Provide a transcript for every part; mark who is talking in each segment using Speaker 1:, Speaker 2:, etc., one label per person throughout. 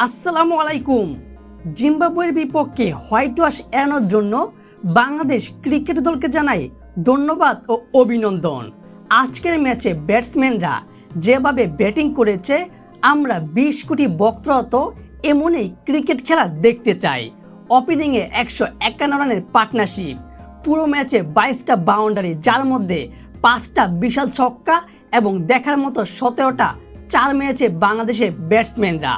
Speaker 1: আসসালামু আলাইকুম। জিম্বাবুয়ের বিপক্ষে হোয়াইট ওয়াশ এড়ানোর জন্য বাংলাদেশ ক্রিকেট দলকে জানাই ধন্যবাদ ও অভিনন্দন। আজকের ম্যাচে ব্যাটসম্যানরা যেভাবে ব্যাটিং করেছে, আমরা 20 কোটি ভক্তরা তো এমনই ক্রিকেট খেলা দেখতে চাই। ওপেনিংয়ে 151 রানের পার্টনারশিপ, পুরো ম্যাচে 22টা বাউন্ডারি, যার মধ্যে 5টা বিশাল ছক্কা এবং দেখার মতো 17টা 4 ম্যাচে বাংলাদেশের ব্যাটসম্যানরা।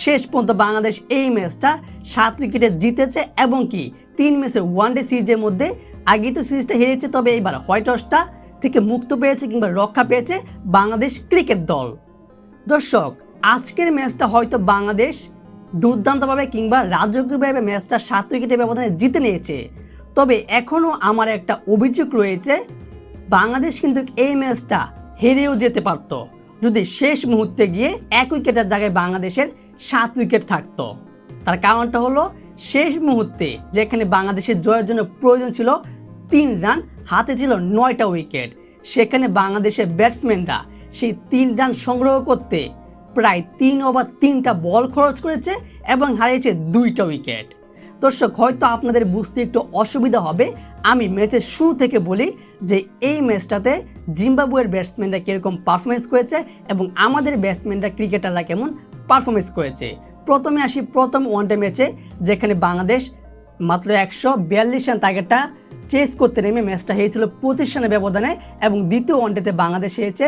Speaker 1: শেষ পর্যন্ত বাংলাদেশ এই ম্যাচটা 7 উইকেটে জিতেছে এবং কি 3 ম্যাচের ওয়ানডে সিরিজের মধ্যে আগেই তো সিরিজটা হেরেছে, তবে এইবার হোয়াইট ওয়াশটা থেকে মুক্ত পেয়েছে কিংবা রক্ষা পেয়েছে বাংলাদেশ ক্রিকেট দল। দর্শক, আজকের ম্যাচটা হয়তো বাংলাদেশ দুর্দান্তভাবে কিংবা রাজকীয়ভাবে ম্যাচটা 7 উইকেটের ব্যবধানে জিতে নিয়েছে, তবে এখনও আমার একটা অভিযোগ রয়েছে, বাংলাদেশ কিন্তু এই ম্যাচটা হেরেও যেতে পারত যদি শেষ মুহূর্তে গিয়ে 1 উইকেটের জায়গায় বাংলাদেশের 7 উইকেট থাকতো। তার কারণটা হলো শেষ মুহূর্তে যেখানে বাংলাদেশের জয়ের জন্য প্রয়োজন ছিল 3 রান, হাতে ছিল 9টা উইকেট, সেখানে বাংলাদেশের ব্যাটসম্যানরা সেই 3 রান সংগ্রহ করতে প্রায় 3 ওভার 3টা বল খরচ করেছে এবং হারিয়েছে 2টা উইকেট। দর্শক, হয়তো আপনাদের বুঝতে একটু অসুবিধা হবে, আমি ম্যাচের শুরু থেকে বলি যে এই ম্যাচটাতে জিম্বাবুয়ের ব্যাটসম্যানরা কীরকম পারফরমেন্স করেছে এবং আমাদের ব্যাটসম্যানরা ক্রিকেটাররা কেমন পারফরমেন্স করেছে। প্রথমে আসি প্রথম ওয়ানডে ম্যাচে, যেখানে বাংলাদেশ মাত্র 142 রান টার্গেটটা চেস করতে নেমে ম্যাচটা হেরেছিল 25 রানের ব্যবধানে এবং দ্বিতীয় ওয়ানডেতে বাংলাদেশ হেরেছে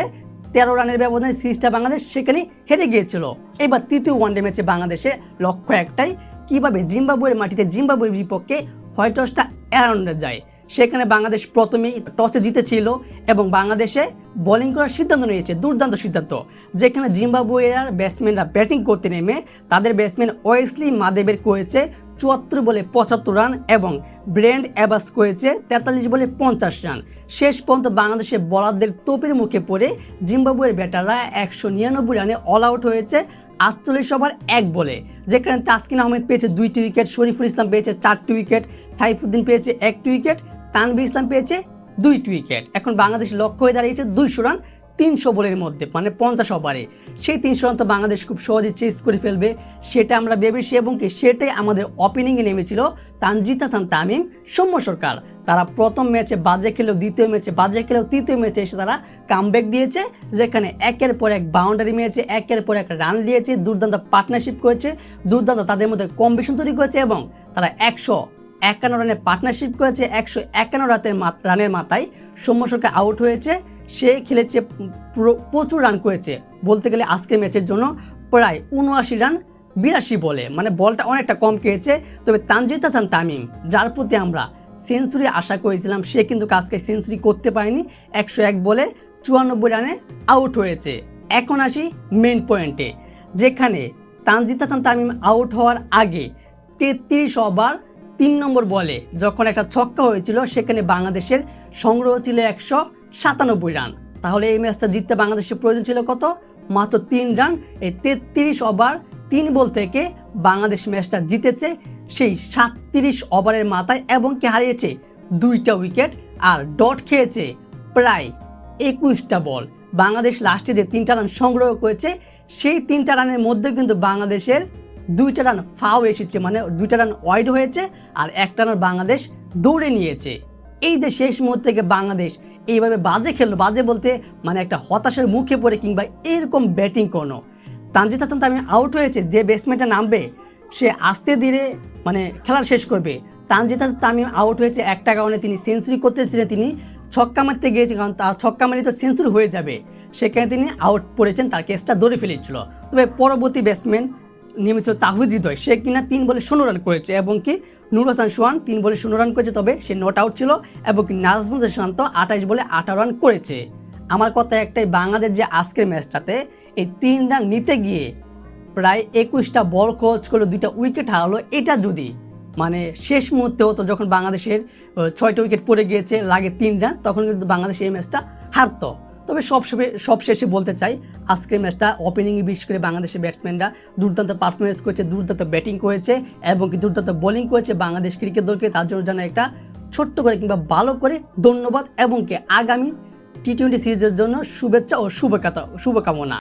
Speaker 1: 13 রানের ব্যবধানে, সিরিজটা বাংলাদেশ সেখানে হেরে গিয়েছিল। এবার তৃতীয় ওয়ানডে ম্যাচে বাংলাদেশে লক্ষ্য একটাই, কীভাবে জিম্বাবুয়ের মাটিতে জিম্বাবুয়ের বিপক্ষে হোয়াইট ওয়াশটা এড়ানো যায়। সেখানে বাংলাদেশ প্রথমেই টসে জিতেছিল এবং বাংলাদেশে বোলিং করার সিদ্ধান্ত নিয়েছে, দুর্দান্ত সিদ্ধান্ত। যেখানে জিম্বাবুয়ের ব্যাটসম্যানরা ব্যাটিং করতে নেমে তাদের ব্যাটসম্যান ওয়েসলি মাদেবের করেছে 74 বলে 75 রান এবং ব্রেন্ড অ্যাবাস করেছে 43 বলে 50 রান। শেষ পর্যন্ত বাংলাদেশের বোলারদের তোপের মুখে পড়ে জিম্বাবুয়ের ব্যাটাররা 199 রানে অল আউট হয়েছে 48 ওভার 1 বলে। যেখানে তাসকিন আহমেদ পেয়েছে 2টি উইকেট, শরীফুল ইসলাম পেয়েছে 4টি উইকেট, সাইফুদ্দিন পেয়েছে 1টি উইকেট, তানভীর ইসলাম পেয়েছে 2টি উইকেট। এখন বাংলাদেশের লক্ষ্য হয়ে দাঁড়িয়েছে 200 রান 300 বলের মধ্যে, মানে 50 ওভারে। সেই 300 রান তো বাংলাদেশ খুব সহজে চেস করে ফেলবে, সেটা আমরা ভেবেছি এবং কি সেটাই আমাদের ওপেনিংয়ে নেমেছিল তানজিদ হাসান তামিম, সৌম্য সরকার। তারা প্রথম ম্যাচে বাজে খেলেও, দ্বিতীয় ম্যাচে বাজে খেলেও, তৃতীয় ম্যাচে এসে তারা কামব্যাক দিয়েছে, যেখানে একের পর এক বাউন্ডারি মেরেছে, একের পর এক রান দিয়েছে, দুর্দান্ত পার্টনারশিপ করেছে, দুর্দান্ত তাদের মধ্যে কম্বিনেশন তৈরি করেছে এবং তারা 151 রানের পার্টনারশিপ করেছে। 151 রানের মাথায় সৌম্য সরকার আউট হয়েছে, সে খেলেছে প্রচুর রান করেছে, বলতে গেলে আজকের ম্যাচের জন্য প্রায় 79 রান 82 বলে, মানে বলটা অনেকটা কম খেয়েছে। তবে তানজিদ হাসান তামিম, যার প্রতি আমরা সেঞ্চুরি আশা করেছিলাম, সে কিন্তু আজকে সেঞ্চুরি করতে পারেনি, 101 বলে 94 রানে আউট হয়েছে। এখন আসি মেন পয়েন্টে, যেখানে তানজিদ হাসান তামিম আউট হওয়ার আগে 33 ওভার 3 নম্বর বলে যখন একটা ছক্কা হয়েছিল, সেখানে বাংলাদেশের সংগ্রহ ছিল 197 রান। তাহলে এই ম্যাচটা জিততে বাংলাদেশের প্রয়োজন ছিল কত? মাত্র 3 রান। এই 33 ওভার 3 বল থেকে বাংলাদেশ ম্যাচটা জিতেছে সেই 37 ওভারের মাথায় এবং কি হারিয়েছে 2টা উইকেট আর ডট খেয়েছে প্রায় 21টা বল। বাংলাদেশ লাস্টে যে 3টা রান সংগ্রহ করেছে, সেই 3টা রানের মধ্যে কিন্তু বাংলাদেশের 2টা রান ফাউল এসেছে, মানে 2টা রান ওয়াইড হয়েছে আর 1টা রান বাংলাদেশ দৌড়ে নিয়েছে। এই যে শেষ মুহূর্তে থেকে বাংলাদেশ এইভাবে বাজে খেললো, বাজে বলতে মানে একটা হতাশার মুখে পড়ে কিংবা এরকম ব্যাটিং কোনো, তানজিদ হাসান তামিম আউট হয়েছে, যে ব্যাটসম্যানটা নামবে সে আস্তে ধীরে মানে খেলা শেষ করবে। তানজিদ হাসান তামিম আউট হয়েছে একটা কারণে, তিনি সেঞ্চুরি করতেছিলেন, তিনি ছক্কা মারতে গিয়েছে, কারণ তার ছক্কা মারি তো সেঞ্চুরি হয়ে যাবে, সেখানে তিনি আউট পড়েছেন, তার কেসটা ধরে ফেলেছিল। তবে পরবর্তী ব্যাটসম্যান নেমেছিল তাহিদ হৃদয়, সে কিনা 3 বলে 16 রান করেছে এবং কি নুর হাসান সোহান 3 বলে 16 রান করেছে, তবে সে নট আউট ছিল এবং কি নাজমুল শান্ত 28 বলে 18 রান করেছে। আমার কথা একটাই, বাংলাদেশ যে আজকের ম্যাচটাতে এই 3 রান নিতে গিয়ে প্রায় 21টা বল খরচ করলো, 2টা উইকেট হারালো, এটা যদি মানে শেষ মুহূর্তে হতো, যখন বাংলাদেশের 6টা উইকেট পড়ে গিয়েছে, লাগে 3 রান, তখন কিন্তু বাংলাদেশ এই ম্যাচটা হারতো। তবে সব শেষে বলতে চাই, আজকের ম্যাচটা ওপেনিংয়ে বিশেষ করে বাংলাদেশের ব্যাটসম্যানরা দুর্দান্ত পারফরমেন্স করেছে, দুর্দান্ত ব্যাটিং করেছে এবং কি দুর্দান্ত বোলিং করেছে বাংলাদেশ ক্রিকেট দলকে। তার জন্য জানা একটা ছোট্ট করে কিংবা ভালো করে ধন্যবাদ এবং কি আগামী T20 সিরিজের জন্য শুভেচ্ছা ও শুভকামনা।